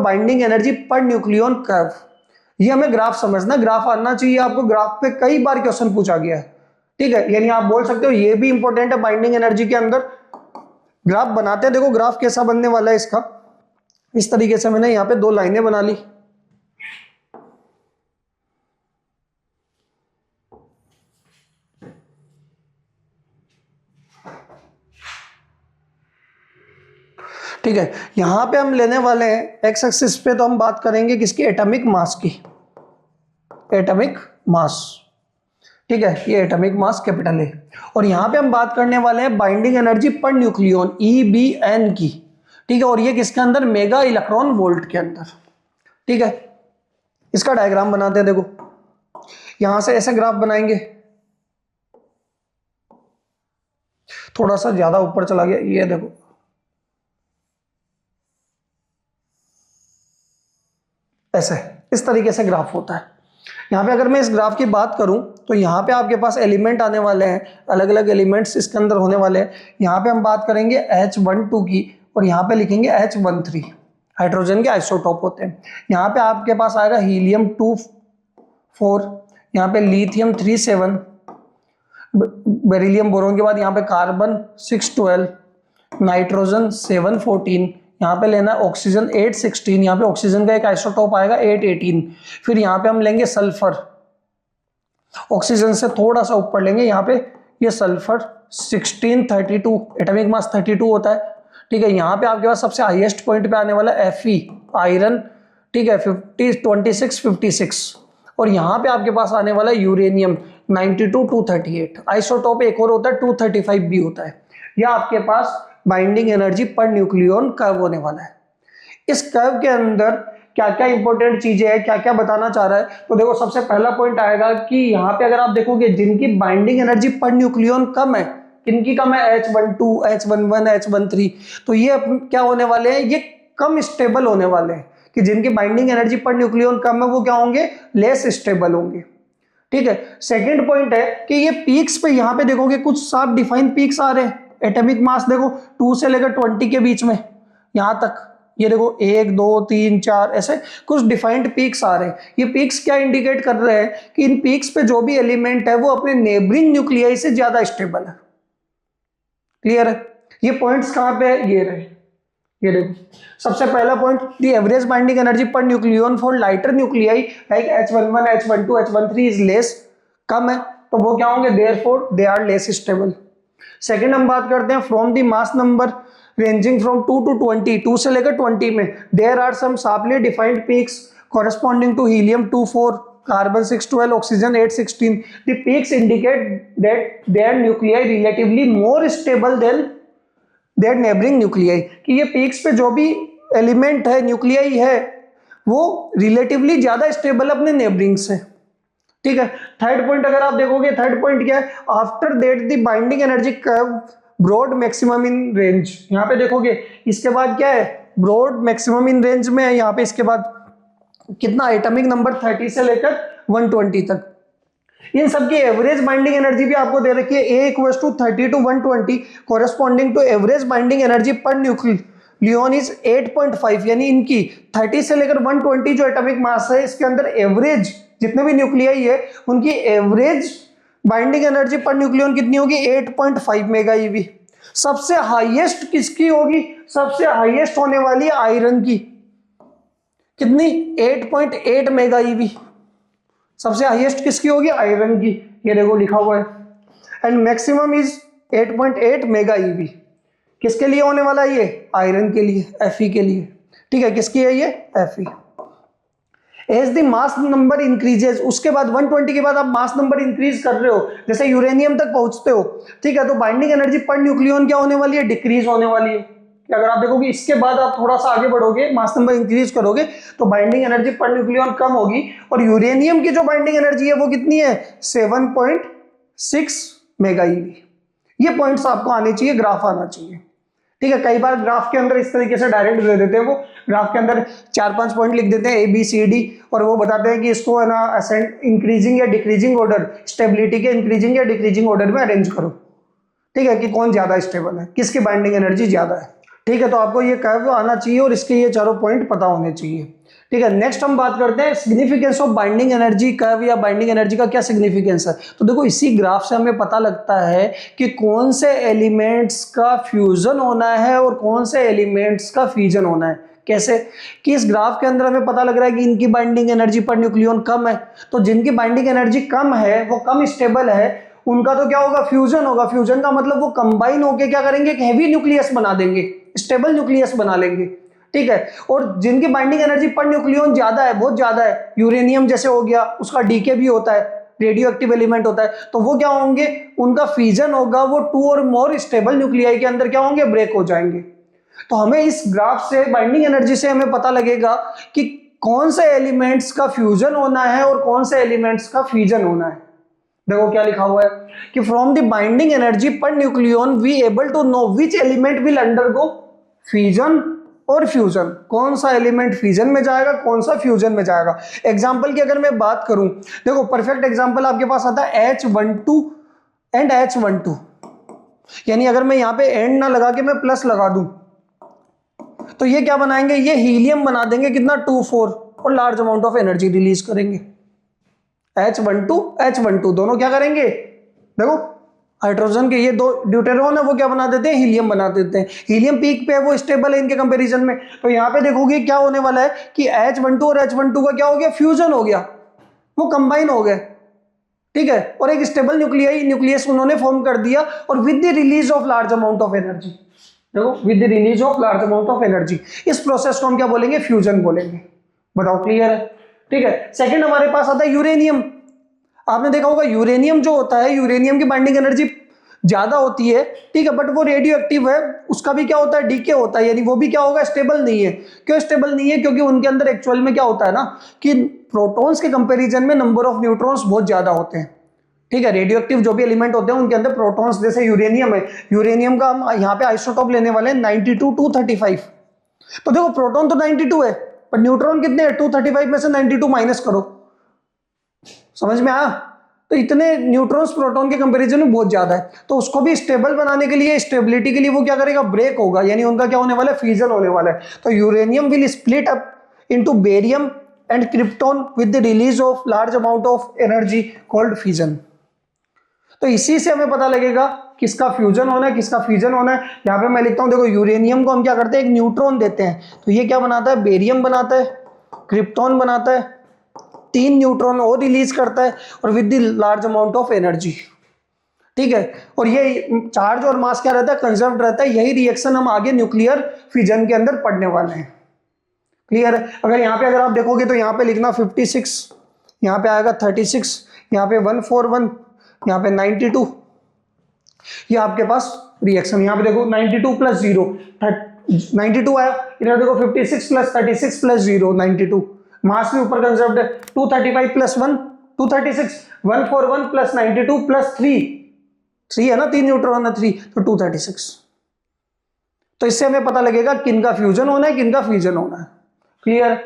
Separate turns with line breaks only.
Binding energy पर nucleon curve. ये हमें ग्राफ समझना, ग्राफ आना चाहिए आपको, ग्राफ पे कई बार क्वेश्चन पूछा गया है, ठीक है। यानी आप बोल सकते हो ये भी इंपॉर्टेंट है, बाइंडिंग एनर्जी के अंदर ग्राफ बनाते हैं। देखो ग्राफ कैसा बनने वाला है इसका, इस तरीके से मैंने यहाँ पे 2 लाइनें बना ली, ठीक है। यहां पे हम लेने वाले हैं एक्स एक्सिस पे, तो हम बात करेंगे किसकी, एटॉमिक मास की, एटॉमिक मास, ठीक है। ये एटॉमिक मास कैपिटल है। और यहां पे हम बात करने वाले हैं binding energy per nucleon EBN की, ठीक है। और ये किसके अंदर, मेगा इलेक्ट्रॉन वोल्ट के अंदर, ठीक है। इसका डायग्राम बनाते हैं। देखो यहां से ऐसे ग्राफ बनाएंगे, थोड़ा सा ज्यादा ऊपर चला गया, ये देखो ऐसे, इस तरीके से ग्राफ होता है। यहाँ पे अगर मैं इस ग्राफ की बात करूं तो यहाँ पे आपके पास एलिमेंट आने वाले हैं, अलग अलग एलिमेंट्स इसके अंदर होने वाले हैं। यहाँ पे हम बात करेंगे H12 की, और यहाँ पे लिखेंगे H13, हाइड्रोजन के आइसोटोप होते हैं। यहाँ पे आपके पास आएगा हीलियम 24, यहाँ पे लिथियम 37, बेरिलियम बोरोन के बाद यहाँ पे कार्बन 612, नाइट्रोजन 714, यहाँ पे लेना ऑक्सीजन 816, यहाँ पे ऑक्सीजन का एक आइसोटोप आएगा 818। फिर यहाँ पे हम लेंगे सल्फर, ऑक्सीजन से थोड़ा सा ऊपर लेंगे, यहाँ पे ये सल्फर 1632, एटॉमिक मास 32 होता है, ठीक है। यहाँ पे आपके पास सबसे हाईएस्ट पॉइंट पे आने वाला Fe, आयरन, ठीक है, 2656। और यहाँ पे आपके पास आने वाला यूरेनियम 92-238। आइसोटोप एक और होता है 235 भी होता है। यह आपके पास बाइंडिंग एनर्जी पर न्यूक्लियन कर्व होने वाला है। इस कर्व के अंदर क्या क्या इंपॉर्टेंट चीजें हैं, क्या क्या बताना चाह रहा है, तो देखो सबसे पहला पॉइंट आएगा कि यहाँ पे अगर आप देखोगे जिनकी बाइंडिंग एनर्जी पर न्यूक्लियन कम है, किनकी कम है, H12, H11, H13, तो ये क्या होने वाले हैं, ये कम स्टेबल होने वाले हैं। कि जिनकी बाइंडिंग एनर्जी पर न्यूक्लियन कम है वो क्या होंगे, लेस स्टेबल होंगे, ठीक है। सेकेंड पॉइंट है कि ये पीक्स पे, यहाँ पे देखोगे कुछ साफ डिफाइंड पीक्स आ रहे हैं। एटॉमिक मास देखो 2 से लेकर 20 के बीच में यहां तक, ये देखो 1 2 3 4 ऐसे कुछ डिफाइंड पीक्स आ रहे हैं। ये पीक्स क्या इंडिकेट कर रहे हैं कि इन पीक्स पे जो भी एलिमेंट है वो अपने नेबरिंग न्यूक्लियाई से ज्यादा स्टेबल है। क्लियर है। ये पॉइंट्स कहां पे है, ये रहे, ये देखो सबसे पहला point, the average binding energy पर nucleon for lighter nuclei like H11, H12, H13 is less, कम है, तो वो क्या होंगे, therefore they are less stable. Second हम बात करते हैं from the mass number ranging from 2 to 20, 2 से लेकर 20 में, there are some sharply defined peaks corresponding to helium 24, carbon 612, oxygen 816. The peaks indicate that their nuclei relatively more stable than their neighboring nuclei. कि ये peaks पे जो भी element है, nuclei है, वो रिलेटिवली ज्यादा स्टेबल अपने नेबरिंग से, ठीक है। थर्ड पॉइंट अगर आप देखोगे, थर्ड पॉइंट क्या है, after that the binding energy curve broad maximum in range. यहाँ पे देखोगे इसके बाद क्या है, ब्रॉड मैक्सिमम इन रेंज में है। यहाँ पे इसके बाद कितना, एटॉमिक नंबर 30 से लेकर 120 तक। इन सब की एवरेज बाइंडिंग एनर्जी भी आपको दे रखी है, A = 30 to 120 corresponding to average binding energy पर न्यूक्लियन इज 8.5। यानी इनकी 30 से लेकर 120 जो एटॉमिक मास है, इसके अंदर एवरेज जितने भी न्यूक्लियाई है उनकी average binding energy per nucleon कितनी होगी, 8.5 मेगा ईवी। सबसे हाईएस्ट किसकी होगी, सबसे हाईएस्ट होने वाली है आयरन की, कितनी, 8.8 मेगा ईवी। सबसे हाईएस्ट किसकी होगी, आयरन की, ये देखो लिखा हुआ है। And maximum is 8.8 mega EV. किसके लिए होने वाला है ये, आयरन के लिए, Fe के लिए, ठीक है। किसकी है ये, Fe। As the mass number increases, उसके बाद 120 के बाद आप मास नंबर इंक्रीज कर रहे हो, जैसे यूरेनियम तक पहुंचते हो, ठीक है, तो बाइंडिंग एनर्जी पर न्यूक्लियन क्या होने वाली है, डिक्रीज होने वाली है। कि अगर आप देखोगे इसके बाद आप थोड़ा सा आगे बढ़ोगे, मास नंबर इंक्रीज करोगे, तो बाइंडिंग एनर्जी पर न्यूक्लियन कम होगी। और यूरेनियम की जो बाइंडिंग एनर्जी है वो कितनी है, 7.6 मेगा ईवी। ये पॉइंट्स आपको आने चाहिए, ग्राफ आना चाहिए, ठीक है। कई बार ग्राफ के अंदर इस तरीके से डायरेक्ट दे देते हैं, वो ग्राफ के अंदर 4-5 पॉइंट लिख देते हैं ABCD, और वो बताते हैं कि इसको है ना असेंड, इंक्रीजिंग या डिक्रीजिंग ऑर्डर, स्टेबिलिटी के इंक्रीजिंग या डिक्रीजिंग ऑर्डर में अरेंज करो, ठीक है, कि कौन ज्यादा स्टेबल है, किसकी बाइंडिंग एनर्जी ज्यादा है, ठीक है, तो आपको ये कर्व आना चाहिए और इसके ये चारों पॉइंट पता होने चाहिए। ठीक है, नेक्स्ट हम बात करते हैं significance of binding energy curve या बाइंडिंग एनर्जी का क्या सिग्निफिकेंस है। तो देखो इसी ग्राफ से हमें पता लगता है कि कौन से एलिमेंट्स का फ्यूजन होना है और कौन से एलिमेंट्स का फ्यूजन होना है। कैसे कि इस ग्राफ के अंदर हमें पता लग रहा है कि इनकी बाइंडिंग एनर्जी पर न्यूक्लियन कम है, तो जिनकी बाइंडिंग एनर्जी कम है, वो कम स्टेबल है, उनका तो क्या होगा, फ्यूजन होगा। फ्यूजन का मतलब वो कंबाइन होके क्या करेंगे, एक हैवी न्यूक्लियस बना देंगे, स्टेबल न्यूक्लियस बना लेंगे। ठीक है, और जिनकी बाइंडिंग एनर्जी पर न्यूक्लियन ज्यादा है, बहुत ज्यादा है, यूरेनियम जैसे हो गया, उसका डीके भी होता है, रेडियो एक्टिव एलिमेंट होता है, तो वो क्या होंगे, उनका फ्यूजन होगा, वो 2 और मोर स्टेबल न्यूक्लियाई के अंदर क्या होंगे, ब्रेक हो जाएंगे। तो हमें इस ग्राफ से बाइंडिंग एनर्जी से हमें पता लगेगा कि कौन से एलिमेंट्स का फ्यूजन होना है और कौन से एलिमेंट्स का फ्यूजन होना है। देखो क्या लिखा हुआ है कि फ्रॉम द बाइंडिंग एनर्जी पर nucleon we able to know which element will undergo fusion और फ्यूजन। कौन सा एलिमेंट फ्यूजन में जाएगा, कौन सा फ्यूजन में जाएगा। एग्जांपल की अगर मैं बात करूं, देखो परफेक्ट एग्जांपल आपके पास आता है H12 एंड H12, यानी अगर मैं यहां पे एंड ना लगा के मैं प्लस लगा दूं तो ये क्या बनाएंगे, ये हीलियम बना देंगे, कितना 2,4, और large amount of energy release करेंगे। H12 दोनों क्या करेंगे, देखो हाइड्रोजन के ये दो ड्यूटेरॉन है, वो क्या बना देते हैं, हीलियम बना देते हैं। हीलियम पीक पे है, वो स्टेबल है इनके कंपैरिजन में। तो यहाँ पे देखोगे क्या होने वाला है कि H12 और H12 का क्या हो गया, फ्यूजन हो गया, वो कंबाइन हो गए। ठीक है, और एक स्टेबल न्यूक्लियस उन्होंने फॉर्म कर दिया, और with the release of large amount of energy. देखो with the release of large amount of energy, इस प्रोसेस को हम क्या बोलेंगे, फ्यूजन बोलेंगे। बताओ क्लियर है। ठीक है, सेकंड हमारे पास आता है यूरेनियम। आपने देखा होगा यूरेनियम जो होता है, यूरेनियम की बाइंडिंग एनर्जी ज्यादा होती है, ठीक है, बट वो रेडियो एक्टिव है, उसका भी क्या होता है, डीके होता है, यानी वो भी क्या होगा, स्टेबल नहीं है। क्यों स्टेबल नहीं है, क्योंकि उनके अंदर एक्चुअल में क्या होता है ना कि प्रोटॉन्स के कंपैरिजन में नंबर ऑफ न्यूट्रॉन्स बहुत ज्यादा होते हैं। ठीक है, रेडियो एक्टिव जो भी एलिमेंट होते हैं उनके अंदर प्रोटॉन्स, जैसे यूरेनियम है, यूरेनियम का हम यहाँ पे आइसोटोप लेने वाले हैं 92 235। तो देखो प्रोटॉन तो 92 है, पर न्यूट्रॉन कितने हैं, 235 में से 92 माइनस करो, समझ में आया। तो इतने न्यूट्रॉन्स प्रोटॉन के कंपैरिजन में बहुत ज्यादा है, तो उसको भी स्टेबल बनाने के लिए, स्टेबिलिटी के लिए वो क्या करेगा, ब्रेक होगा, यानी उनका क्या होने वाला है, फ्यूजन होने वाला है। तो uranium will split up into barium and krypton with the release of large amount of energy called fusion. तो इसी से हमें पता लगेगा किसका फ्यूजन होना है, किसका फ्यूजन होना है। यहां पे मैं लिखता हूं, देखो यूरेनियम को हम क्या करते हैं, एक न्यूट्रॉन देते हैं, तो ये क्या बनाता है, बेरियम बनाता है, क्रिप्टॉन बनाता है, 3 न्यूट्रॉन और रिलीज करता है, और with the large amount of energy. ठीक है, और ये चार्ज और मास क्या रहता है, कंजर्व रहता है। यही रिएक्शन हम आगे न्यूक्लियर फ्यूजन के अंदर पढ़ने वाले हैं। क्लियर है। अगर यहाँ पे अगर आप देखोगे तो यहाँ पे लिखना 56, यहाँ पे आएगा 36, यहाँ पे 141, यहाँ पे 92, ये आपके पास रिएक्शन। यहाँ पे देखो 92 प्लस 0 92 आया, इधर देखो 56 प्लस 36 प्लस 0 92, मास में ऊपर कंजर्व्ड है। 235 प्लस 1 236, 141 प्लस 92 प्लस 3 है ना, 3 न्यूट्रॉन है 3, तो 236। तो इससे हमें पता लगेगा किनका फ्यूजन होना है, किनका फ्यूजन होना है। क्लियर।